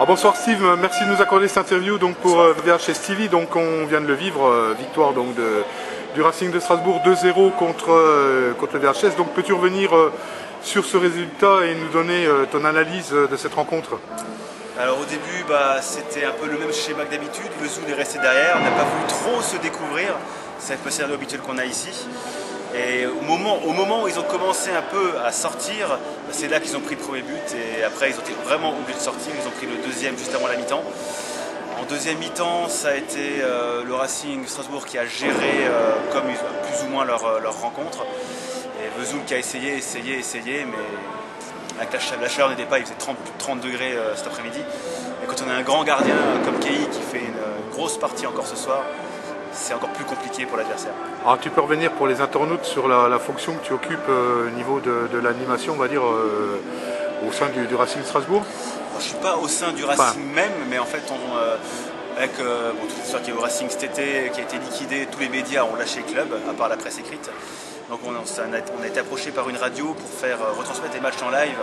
Bonsoir Steve, merci de nous accorder cette interview donc pour VHS TV. Donc on vient de le vivre, victoire donc du Racing de Strasbourg 2-0 contre le VHS. Donc peux-tu revenir sur ce résultat et nous donner ton analyse de cette rencontre? Alors au début, c'était un peu le même schéma que d'habitude. Vesoul est resté derrière, on n'a pas voulu trop se découvrir. C'est un peu le habituel qu'on a ici. Et au moment où ils ont commencé un peu à sortir, c'est là qu'ils ont pris le premier but. Et après, ils ont été vraiment obligés de sortir. Ils ont pris le deuxième juste avant la mi-temps. En deuxième mi-temps, ça a été le Racing Strasbourg qui a géré comme plus ou moins leur rencontre. Et Vesoul qui a essayé, mais avec la chaleur n'était pas, il faisait 30 degrés cet après-midi. Et quand on a un grand gardien comme Kei qui fait une grosse partie encore ce soir, c'est encore plus compliqué pour l'adversaire. Alors tu peux revenir pour les internautes sur la fonction que tu occupes au niveau de l'animation, on va dire, au sein du Racing Strasbourg? Je ne suis pas au sein du Racing même, mais en fait, avec toute l'histoire qui est au Racing cet été, qui a été liquidé, tous les médias ont lâché le club, à part la presse écrite. Donc on a été approché par une radio pour faire retransmettre les matchs en live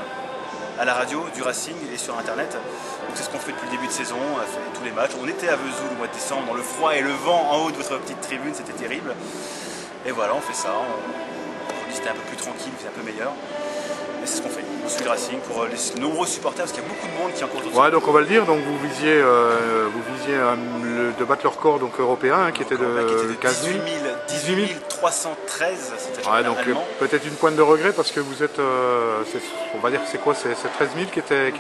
à la radio du Racing et sur internet. Donc c'est ce qu'on fait depuis le début de saison, on a fait tous les matchs. On était à Vesoul au mois de décembre dans le froid et le vent en haut de votre petite tribune, c'était terrible. Et voilà, on fait ça, c'était un peu plus tranquille, c'est un peu meilleur. Et c'est ce qu'on fait, on suit le Racing pour les nombreux supporters, parce qu'il y a beaucoup de monde qui est encore autour de ça. Ouais, donc on va le dire, donc vous visiez de battre le record donc, européen, qui était de 15 000. 18 313, c'était ouais, donc peut-être une pointe de regret parce que vous êtes, on va dire c'est quoi, c'est 13 000 qui était...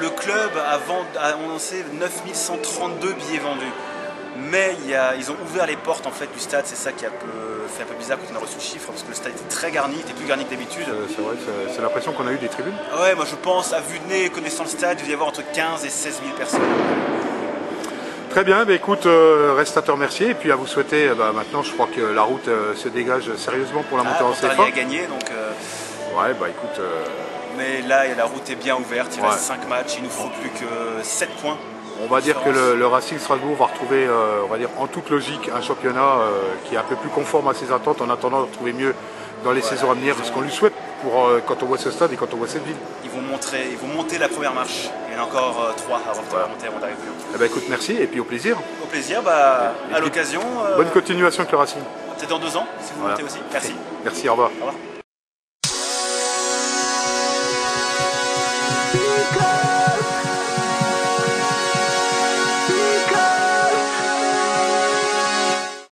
Le club a annoncé 9 132 billets vendus. Mais ils ont ouvert les portes en fait, du stade, c'est ça qui a fait un peu bizarre quand on a reçu le chiffre, parce que le stade était très garni, il était plus garni que d'habitude. C'est vrai, c'est l'impression qu'on a eu des tribunes. Ouais, moi je pense, à vue de nez, connaissant le stade, il devait y avoir entre 15 et 16 000 personnes. Très bien, écoute, reste à te remercier et puis à vous souhaiter, maintenant je crois que la route se dégage sérieusement pour la montée en CFA. Il a gagné donc... Ouais, écoute... Mais là, la route est bien ouverte, il reste 5 matchs, il nous faut plus que 7 points. On va dire que le Racing Strasbourg va retrouver, on va dire en toute logique, un championnat qui est un peu plus conforme à ses attentes en attendant de retrouver mieux dans les saisons à venir, parce qu'on lui souhaite pour quand on voit ce stade et quand on voit cette ville. Ils vont monter la première marche. Il y en a encore 3 à monter avant d'arriver. Écoute, merci et puis au plaisir. Au plaisir, à l'occasion. Bonne continuation avec le Racing. Peut-être dans 2 ans, si vous montez aussi. Merci. Merci, au revoir. Au revoir.